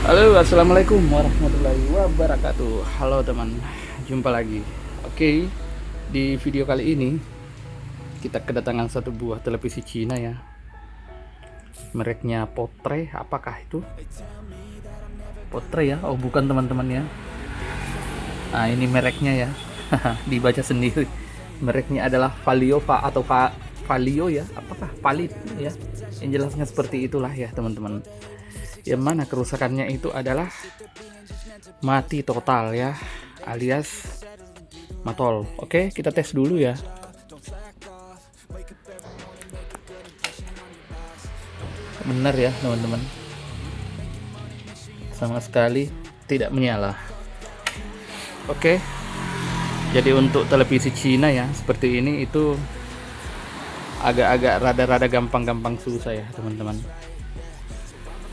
Halo, assalamualaikum warahmatullahi wabarakatuh. Halo teman, jumpa lagi. Oke, di video kali ini kita kedatangan satu buah televisi Cina ya. Mereknya Potre, apakah itu? Potre ya? Oh bukan teman-teman ya. Nah ini mereknya ya. Dibaca sendiri. Mereknya adalah Valio ya. Apakah Palit ya? Yang jelasnya seperti itulah ya teman-teman. Yang mana kerusakannya itu adalah mati total ya, alias matol. Oke, kita tes dulu ya. Benar ya teman-teman, sama sekali tidak menyala. Oke, jadi untuk televisi Cina ya seperti ini itu agak-agak rada-rada gampang-gampang susah ya teman-teman,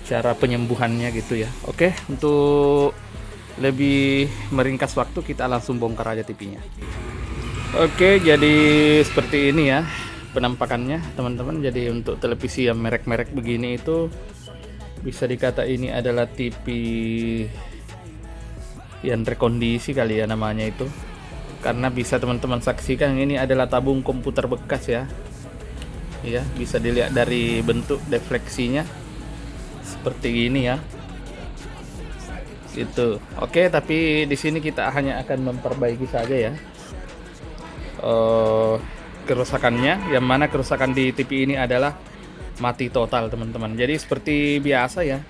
cara penyembuhannya gitu ya. Oke, untuk lebih meringkas waktu kita langsung bongkar aja TV-nya. Oke, jadi seperti ini ya penampakannya teman-teman. Jadi untuk televisi yang merek-merek begini itu bisa dikata ini adalah TV yang terkondisi kali ya namanya itu, karena bisa teman-teman saksikan ini adalah tabung komputer bekas ya. Ya, bisa dilihat dari bentuk defleksinya seperti ini ya. Gitu. Oke, tapi di sini kita hanya akan memperbaiki saja ya kerusakannya, yang mana kerusakan di TV ini adalah mati total teman-teman. Jadi seperti biasa ya,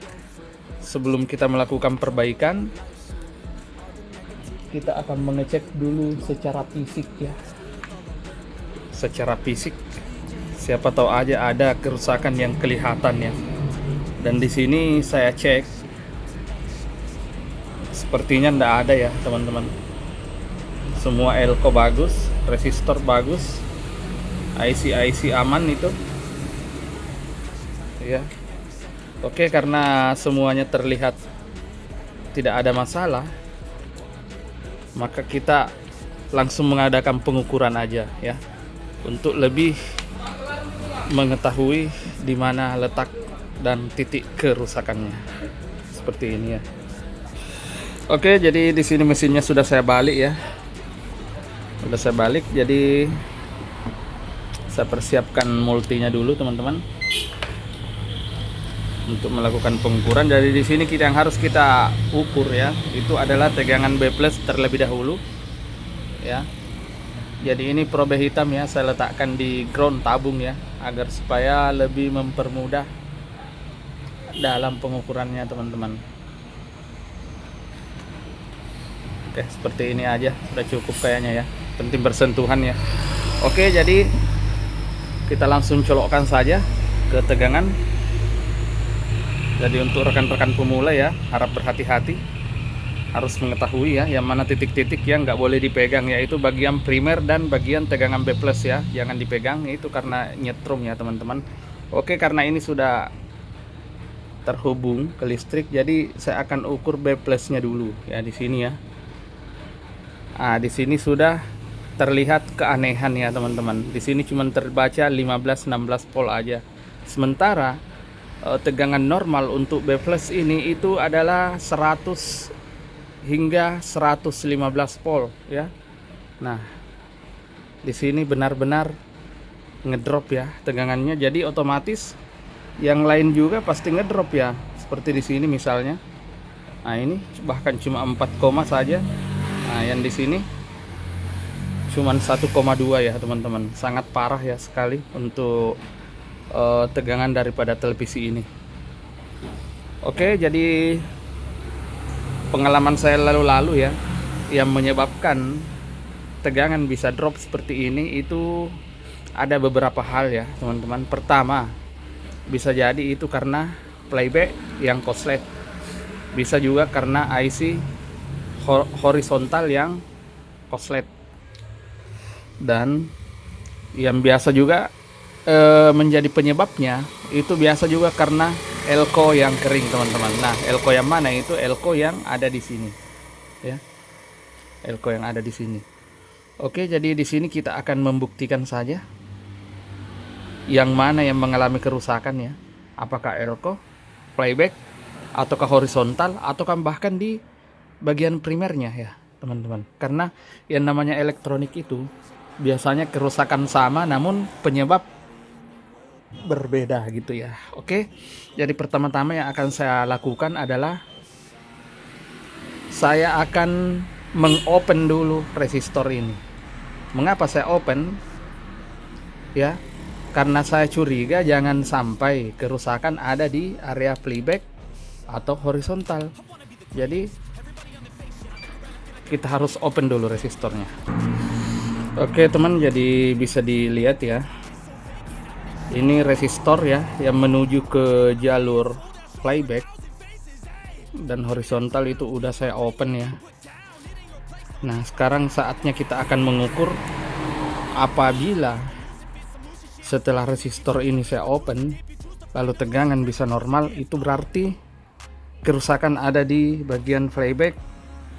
sebelum kita melakukan perbaikan kita akan mengecek dulu secara fisik ya. Secara fisik siapa tahu aja ada kerusakan yang kelihatan ya. Dan di sini saya cek sepertinya ndak ada ya teman-teman. Semua elko bagus, resistor bagus, IC aman itu ya. Oke, karena semuanya terlihat tidak ada masalah, maka kita langsung mengadakan pengukuran aja ya, untuk lebih mengetahui di mana letak dan titik kerusakannya. Seperti ini ya. Oke, jadi di sini mesinnya sudah saya balik ya. Sudah saya balik, jadi saya persiapkan multinya dulu teman-teman untuk melakukan pengukuran. Jadi di sini yang harus kita ukur ya, itu adalah tegangan B+ terlebih dahulu ya. Jadi ini probe hitam ya, saya letakkan di ground tabung ya, agar supaya lebih mempermudah dalam pengukurannya teman-teman. Oke, seperti ini aja sudah cukup kayaknya ya, penting bersentuhan ya. Oke, jadi kita langsung colokkan saja ke tegangan. Jadi untuk rekan-rekan pemula ya, harap berhati-hati, harus mengetahui ya yang mana titik-titik yang nggak boleh dipegang, yaitu bagian primer dan bagian tegangan B+ ya, jangan dipegang, itu karena nyetrum ya teman-teman. Oke, karena ini sudah terhubung ke listrik, jadi saya akan ukur B+ nya dulu ya di sini ya. Nah, di sini sudah terlihat keanehan ya teman-teman. Di sini cuma terbaca 15-16 volt aja. Sementara tegangan normal untuk B+ ini itu adalah 100 hingga 115 volt ya. Nah, di sini benar-benar ngedrop ya tegangannya. Jadi otomatis yang lain juga pasti ngedrop ya. Seperti di sini misalnya. Nah, ini bahkan cuma 4, saja. Nah, yang di sini cuman 1,2 ya teman-teman. Sangat parah ya sekali untuk tegangan daripada televisi ini. Oke, jadi pengalaman saya lalu-lalu ya, yang menyebabkan tegangan bisa drop seperti ini itu ada beberapa hal ya teman-teman. Pertama, bisa jadi itu karena playback yang korslet. Bisa juga karena IC horizontal yang korslet. Dan yang biasa juga menjadi penyebabnya itu biasa juga karena elko yang kering teman-teman. Nah, elko yang mana? Itu elko yang ada di sini ya, elko yang ada di sini. Oke, jadi di sini kita akan membuktikan saja yang mana yang mengalami kerusakan ya, apakah elko, playback, ataukah horizontal, ataukah bahkan di bagian primernya ya teman-teman. Karena yang namanya elektronik itu biasanya kerusakan sama namun penyebab berbeda gitu ya. Oke, jadi pertama-tama yang akan saya lakukan adalah saya akan mengopen dulu resistor ini. Mengapa saya open? Ya, karena saya curiga jangan sampai kerusakan ada di area playback atau horizontal. Jadi kita harus open dulu resistornya. Oke teman, jadi bisa dilihat ya, ini resistor ya yang menuju ke jalur playback dan horizontal itu udah saya open ya. Nah sekarang saatnya kita akan mengukur. Apabila setelah resistor ini saya open lalu tegangan bisa normal, itu berarti kerusakan ada di bagian playback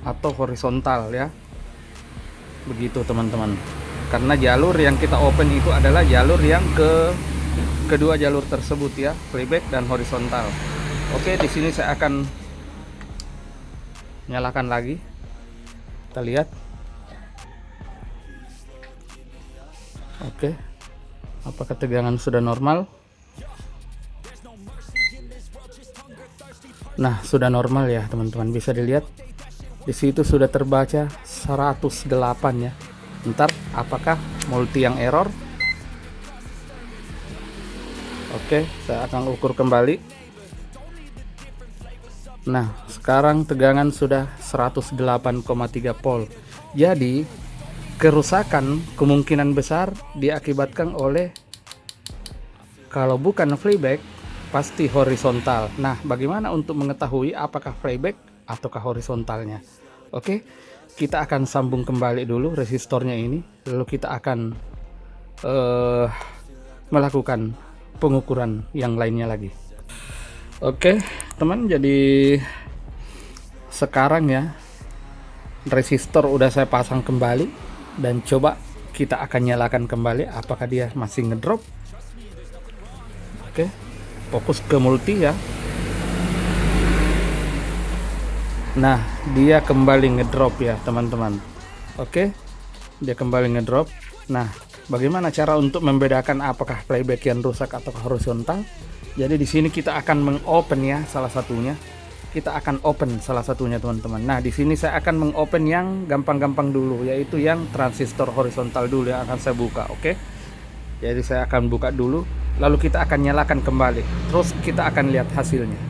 atau horizontal ya, begitu teman-teman. Karena jalur yang kita open itu adalah jalur yang kedua jalur tersebut ya, playback dan horizontal. Oke, di sini saya akan nyalakan lagi, kita lihat. Oke, apakah tegangan sudah normal? Nah sudah normal ya teman-teman, bisa dilihat di situ sudah terbaca 108 ya. Ntar apakah multi yang error? Oke, saya akan ukur kembali. Nah sekarang tegangan sudah 108,3 volt. Jadi kerusakan kemungkinan besar diakibatkan oleh, kalau bukan playback pasti horizontal. Nah bagaimana untuk mengetahui apakah playback ataukah horizontalnya? Oke, kita akan sambung kembali dulu resistornya ini, lalu kita akan melakukan pengukuran yang lainnya lagi. Oke teman, jadi sekarang ya resistor udah saya pasang kembali dan coba kita akan nyalakan kembali apakah dia masih ngedrop. Oke, fokus ke multi ya. Nah dia kembali ngedrop ya teman-teman. Oke, dia kembali ngedrop. Nah bagaimana cara untuk membedakan apakah playback yang rusak atau horizontal? Jadi di sini kita akan mengopen ya salah satunya. Kita akan open salah satunya teman-teman. Nah di sini saya akan mengopen yang gampang-gampang dulu, yaitu yang transistor horizontal dulu yang akan saya buka. Oke, jadi saya akan buka dulu, lalu kita akan nyalakan kembali, terus kita akan lihat hasilnya.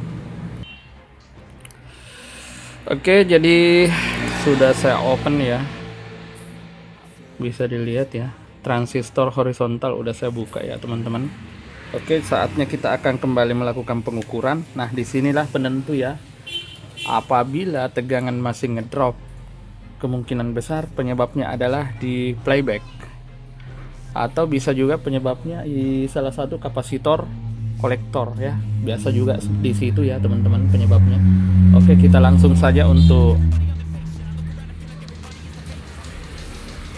Oke, jadi sudah saya open ya, bisa dilihat ya, transistor horizontal udah saya buka ya teman-teman. Oke, saatnya kita akan kembali melakukan pengukuran. Nah disinilah penentu ya, apabila tegangan masih ngedrop, kemungkinan besar penyebabnya adalah di playback, atau bisa juga penyebabnya di salah satu kapasitor kolektor ya, biasa juga di situ ya teman-teman penyebabnya. Oke, kita langsung saja untuk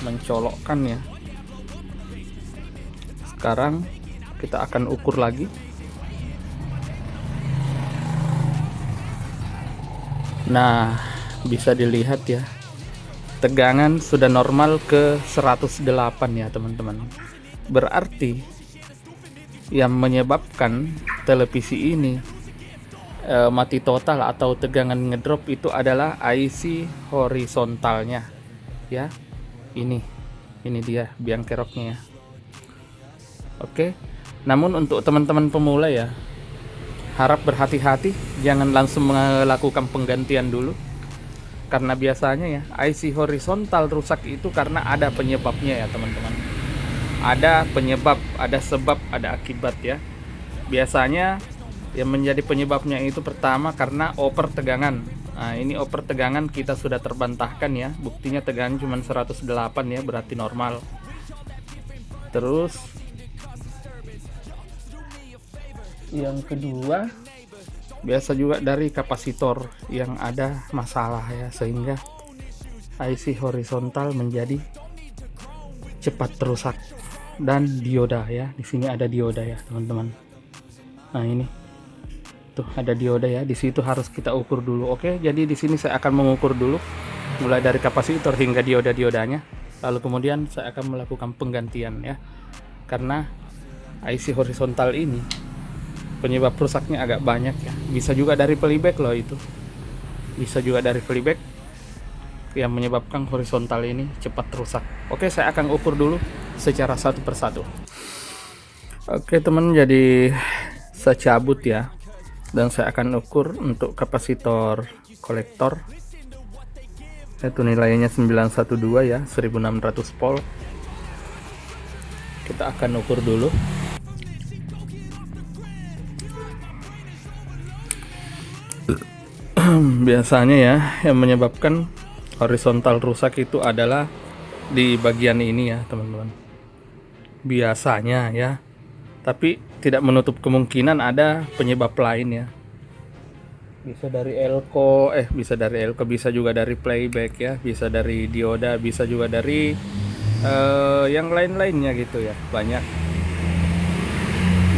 mencolokkan ya. Sekarang kita akan ukur lagi. Nah bisa dilihat ya, tegangan sudah normal ke 108 ya teman-teman. Berarti yang menyebabkan televisi ini mati total atau tegangan ngedrop itu adalah IC horizontalnya ya. Ini dia biang keroknya ya. Oke, namun untuk teman-teman pemula ya, harap berhati-hati, jangan langsung melakukan penggantian dulu, karena biasanya ya IC horizontal rusak itu karena ada penyebabnya ya teman-teman. Ada penyebab, ada sebab, ada akibat ya. Biasanya yang menjadi penyebabnya itu pertama karena over tegangan. Nah ini over tegangan kita sudah terbantahkan ya, buktinya tegangan cuma 108 ya, berarti normal. Terus yang kedua, biasa juga dari kapasitor yang ada masalah ya, sehingga IC horizontal menjadi cepat rusak. Dan dioda ya, di sini ada dioda ya teman-teman. Nah ini tuh ada dioda ya, di situ harus kita ukur dulu. Oke, jadi di sini saya akan mengukur dulu mulai dari kapasitor hingga dioda-diodanya, lalu kemudian saya akan melakukan penggantian ya, karena IC horizontal ini penyebab rusaknya agak banyak ya. Bisa juga dari playback loh, itu bisa juga dari playback yang menyebabkan horizontal ini cepat rusak. Oke, saya akan ukur dulu secara satu persatu. Oke teman, jadi saya cabut ya, dan saya akan ukur untuk kapasitor kolektor. Itu nilainya 912 ya, 1600 volt. Kita akan ukur dulu. Biasanya ya, yang menyebabkan horizontal rusak itu adalah di bagian ini ya teman-teman. Biasanya ya, tapi tidak menutup kemungkinan ada penyebab lain ya. Bisa dari elko, bisa juga dari playback ya, bisa dari dioda, bisa juga dari yang lain-lainnya gitu ya. Banyak.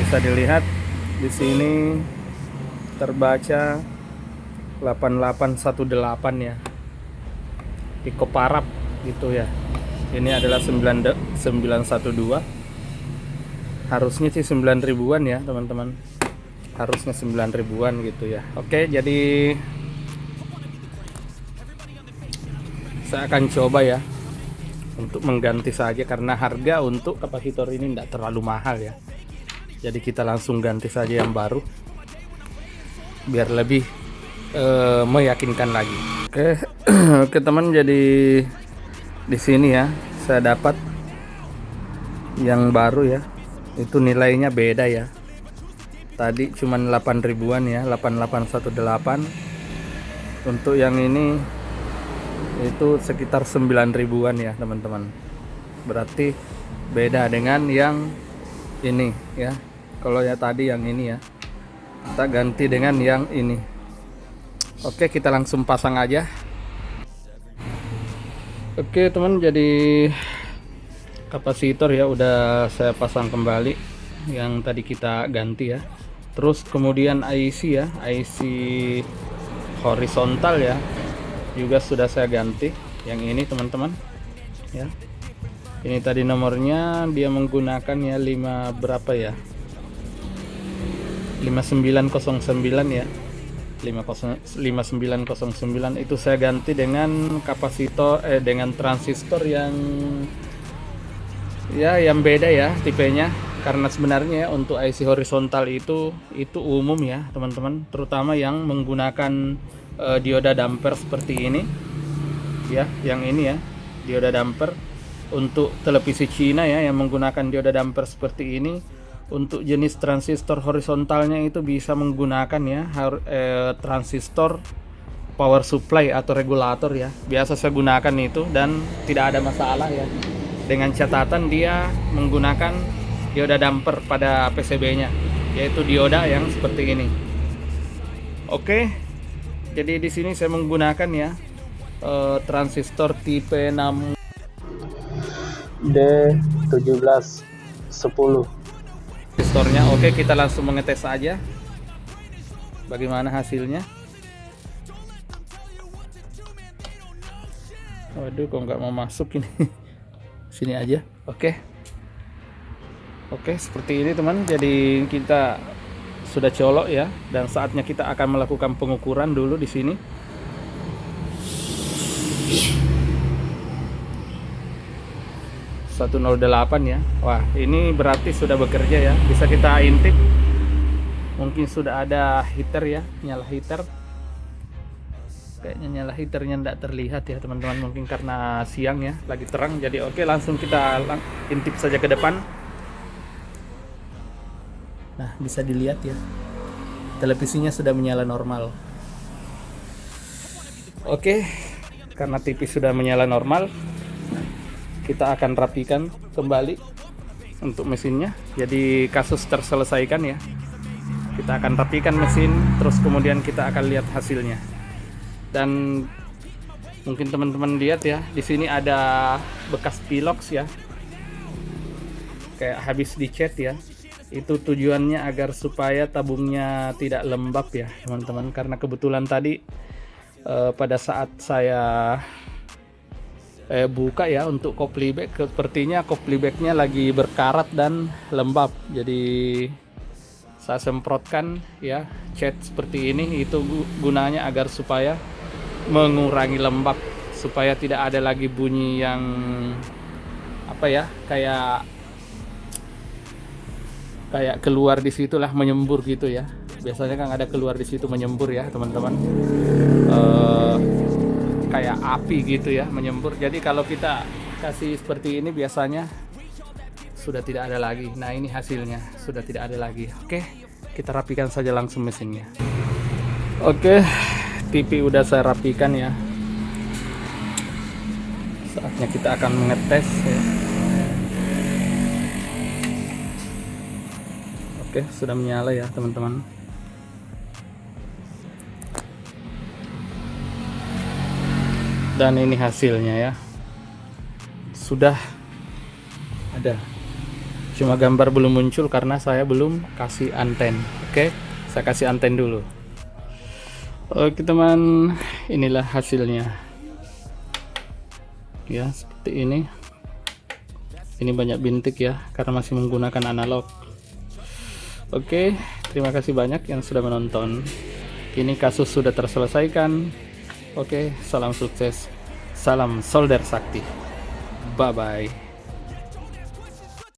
Bisa dilihat di sini terbaca 8818 ya. Pico parap gitu ya. Ini adalah 912. Harusnya sih 9 ribuan ya teman-teman, harusnya 9 ribuan gitu ya. Oke, jadi saya akan coba ya untuk mengganti saja, karena harga untuk kapasitor ini tidak terlalu mahal ya. Jadi kita langsung ganti saja yang baru biar lebih meyakinkan lagi. Oke, oke teman, jadi di sini ya saya dapat yang baru ya. Itu nilainya beda ya, tadi cuman 8 ribuan ya, 8818. Untuk yang ini itu sekitar 9 ribuan ya teman-teman. Berarti beda dengan yang ini ya. Kalau ya tadi yang ini ya, kita ganti dengan yang ini. Oke, kita langsung pasang aja. Oke teman, jadi kapasitor ya udah saya pasang kembali yang tadi kita ganti ya. Terus kemudian IC ya, IC horizontal ya, juga sudah saya ganti. Yang ini teman-teman ya. Ini tadi nomornya dia menggunakan ya 5 berapa ya, 5909 ya, 5909 itu saya ganti dengan kapasitor dengan transistor yang beda ya tipenya. Karena sebenarnya untuk IC horizontal itu umum ya teman-teman, terutama yang menggunakan dioda damper seperti ini ya, yang ini ya dioda damper. Untuk televisi Cina ya yang menggunakan dioda damper seperti ini, untuk jenis transistor horizontalnya itu bisa menggunakan ya transistor power supply atau regulator ya. Biasa saya gunakan itu dan tidak ada masalah ya, dengan catatan dia menggunakan dioda damper pada PCB-nya, yaitu dioda yang seperti ini. Oke, jadi di sini saya menggunakan ya transistor tipe 6 D1710 transistornya. Oke, kita langsung mengetes saja bagaimana hasilnya. Waduh, kok nggak mau masuk ini. Sini aja. Oke, seperti ini teman. Jadi kita sudah colok ya, dan saatnya kita akan melakukan pengukuran dulu di sini. .08 ya. Wah, ini berarti sudah bekerja ya. Bisa kita intip. Mungkin sudah ada heater ya, nyala heater. Kayaknya nyala heaternya tidak terlihat ya teman-teman, mungkin karena siang ya, lagi terang. Jadi oke, langsung kita intip saja ke depan. Nah, bisa dilihat ya, televisinya sudah menyala normal. Oke, karena TV sudah menyala normal, kita akan rapikan kembali untuk mesinnya. Jadi kasus terselesaikan ya. Kita akan rapikan mesin, terus kemudian kita akan lihat hasilnya. Dan mungkin teman-teman lihat ya, di sini ada bekas pilox ya, kayak habis dicat ya. Itu tujuannya agar supaya tabungnya tidak lembab ya teman-teman, karena kebetulan tadi pada saat saya buka ya untuk kopling bag, sepertinya kopling bagnya lagi berkarat dan lembab. Jadi saya semprotkan ya cat seperti ini, itu gunanya agar supaya mengurangi lembab, supaya tidak ada lagi bunyi yang apa ya, kayak keluar di situlah menyembur gitu ya. Biasanya kan ada keluar di situ menyembur ya teman-teman, kayak api gitu ya menyembur. Jadi kalau kita kasih seperti ini biasanya sudah tidak ada lagi. Nah ini hasilnya, sudah tidak ada lagi. Oke, kita rapikan saja langsung mesinnya. Oke, TV udah saya rapikan ya. Saatnya kita akan mengetes ya. Oke, sudah menyala ya teman-teman. Dan ini hasilnya ya, sudah ada. Cuma gambar belum muncul karena saya belum kasih anten. Oke, saya kasih anten dulu. Oke teman, inilah hasilnya ya, seperti ini. Ini banyak bintik ya karena masih menggunakan analog. Oke, terima kasih banyak yang sudah menonton. Ini kasus sudah terselesaikan. Oke, salam sukses, salam solder sakti, bye bye.